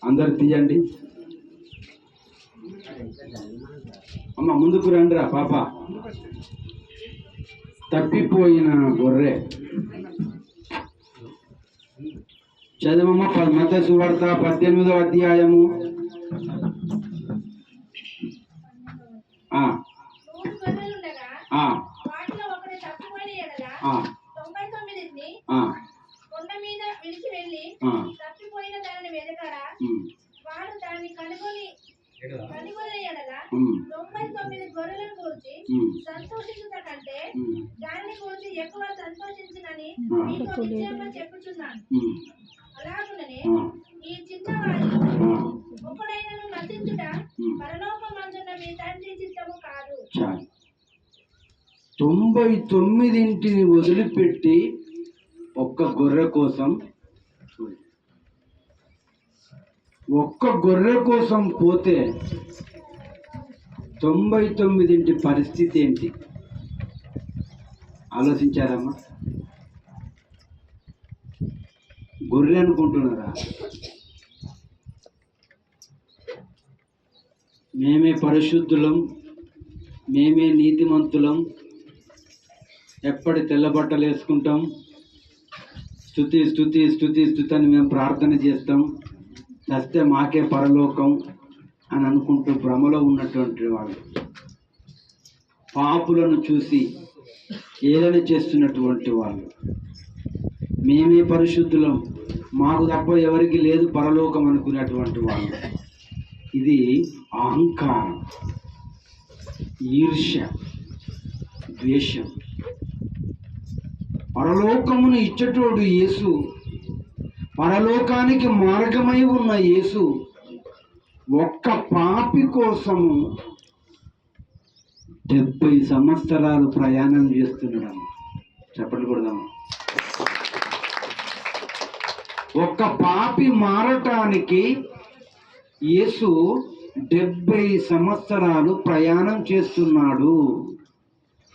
అందరు తీయండి. అమ్మ ముందుకు రండిరా పాప. తప్పిపోయిన గొర్రె చదవమ్మ. మత్తయి సువార్త 18వ అధ్యాయము. ఈ చిన్నవారిలో ఒకడైనను నశించుట పరలోకమందున్న మీ తండ్రి చిత్తము కాదు. 99 వదిలిపెట్టి ఒక్క గొర్రె కోసం పోతే 99 పరిస్థితి ఏంటి ఆలోచించారమ్మా? గొర్రె అనుకుంటున్నారా? మేమే పరిశుద్ధులం, మేమే నీతిమంతులం, ఎప్పటి తెల్లబట్టలు వేసుకుంటాం, స్తుతి స్తుతి స్తుతి స్తుతి అని మేము ప్రార్థన చేస్తాం, చస్తే మాకే పరలోకం అని అనుకుంటూ భ్రమలో ఉన్నటువంటి వాళ్ళు, పాపులను చూసి ఏదైన చేస్తున్నటువంటి వాళ్ళు, మేమే పరిశుద్ధులం, మాకు తప్ప ఎవరికి లేదు పరలోకం అనుకునేటువంటి వాళ్ళు. ఇది అహంకారం, ఈర్ష్య, ద్వేషం. పరలోకమును ఇచ్చటోడు యేసు, పరలోకానికి మార్గమై ఉన్న యేసు ఒక్క పాపి కోసము 70 సంవత్సరాలు ప్రయాణం చేస్తున్నాడు. చెప్పండి కొడదాము. ఒక్క పాపి మారటానికి యేసు 70 సంవత్సరాలు ప్రయాణం చేస్తున్నాడు.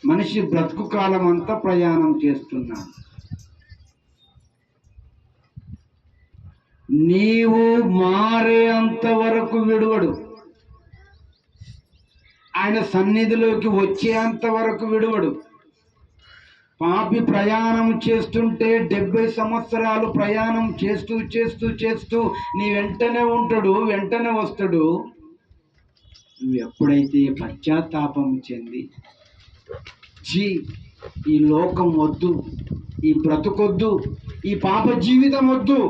మనిషి బ్రతుకు కాలం అంతా ప్రయాణం చేస్తున్నాడు. నీవు మారేంత వరకు విడువడు, ఆయన సన్నిధిలోకి వచ్చేంత వరకు విడువడు. పాపి ప్రయాణం చేస్తుంటే 70 సంవత్సరాలు ప్రయాణం చేస్తూ చేస్తూ చేస్తూ నీ వెంటనే ఉంటాడు, వెంటనే వస్తాడు. నువ్వు ఎప్పుడైతే పశ్చాత్తాపం చెంది ఈ లోకం వద్దు, ఈ బ్రతుకొద్దు, ఈ పాప జీవితం వద్దు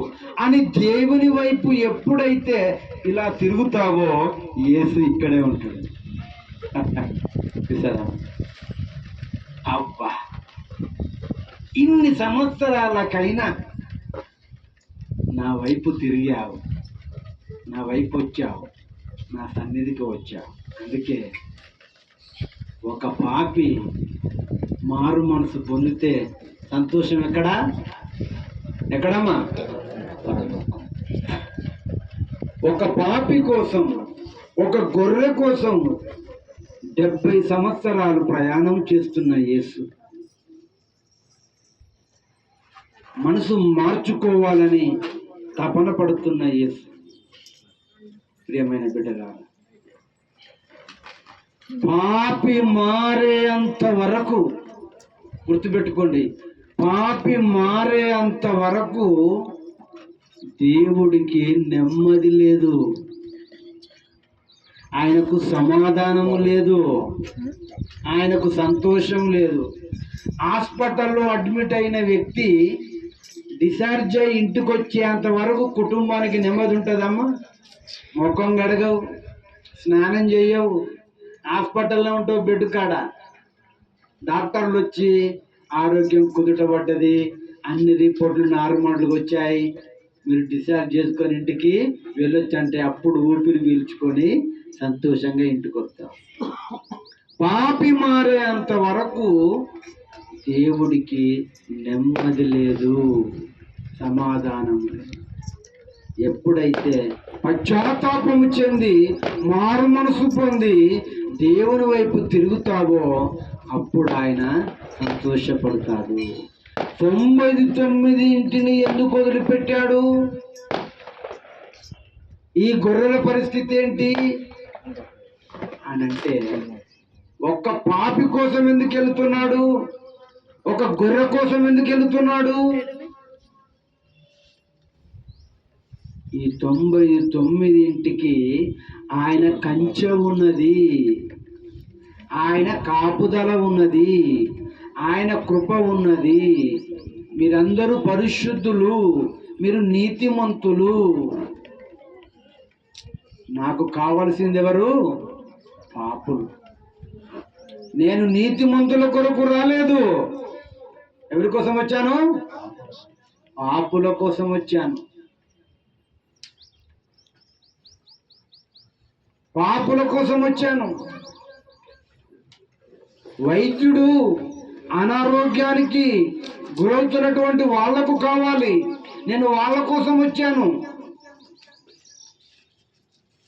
అని దేవుని వైపు ఎప్పుడైతే ఇలా తిరుగుతావో యేసు ఇక్కడే ఉంటాడు. చూసారా? అబ్బా, ఇన్ని సంవత్సరాలకైనా నా వైపు తిరిగావు, నా వైపు వచ్చావు, నా సన్నిధికి వచ్చావు. అందుకే ఒక పాపి మారు మనసు పొందితే సంతోషం ఎక్కడమ్మా? ఒక పాపి కోసం, ఒక గొర్రె కోసం 70 సంవత్సరాలు ప్రయాణం చేస్తున్న యేసు మనసు మార్చుకోవాలని తపన పడుతున్న యేసు. ప్రియమైన బిడ్డలారా, పాపి మారేంత వరకు గుర్తుపెట్టుకోండి, పాపి మారేంత వరకు దేవుడికి నెమ్మది లేదు, ఆయనకు సమాధానము లేదు, ఆయనకు సంతోషం లేదు. హాస్పిటల్లో అడ్మిట్ అయిన వ్యక్తి డిశ్చార్జ్ అయ్యి ఇంటికి వచ్చేంత వరకు కుటుంబానికి నెమ్మది ఉంటుందమ్మా? ముఖం గడగవు, స్నానం చేయవు, హాస్పిటల్లో ఉంటావు బెడ్ కాడ. డాక్టర్లు వచ్చి ఆరోగ్యం కుదుటపడ్డది, అన్ని రిపోర్ట్లు నార్మల్గా వచ్చాయి, మీరు డిశ్చార్జ్ చేసుకొని ఇంటికి వెళ్ళొచ్చు అంటే అప్పుడు ఊపిరి పీల్చుకొని సంతోషంగా ఇంటికి వస్తాం. పాపి మారేంత వరకు దేవుడికి నెమ్మది లేదు, సమాధానం లేదు. ఎప్పుడైతే పశ్చాత్తాపము చెంది మారు మనసు పొంది దేవుని వైపు తిరుగుతావో అప్పుడు ఆయన సంతోషపడతాడు. 99 ఎందుకు వదిలిపెట్టాడు? ఈ గొర్రెల పరిస్థితి ఏంటి అని అంటే, ఒక్క పాపి కోసం ఎందుకు వెళుతున్నాడు? ఒక గొర్రె కోసం ఎందుకు వెళుతున్నాడు? ఈ 99 ఆయన కంచె ఉన్నది, ఆయన కాపుదల ఉన్నది, ఆయన కృప ఉన్నది. మీరందరూ పరిశుద్ధులు, మీరు నీతిమంతులు. నాకు కావలసింది ఎవరు? పాపులు. నేను నీతిమంతుల కొరకు రాలేదు. ఎవరి కోసం వచ్చాను? పాపుల కోసం వచ్చాను. పాపుల కోసం వచ్చాను. వైద్యుడు అనారోగ్యానికి గురవుతున్నటువంటి వాళ్లకు కావాలి. నేను వాళ్ళ కోసం వచ్చాను.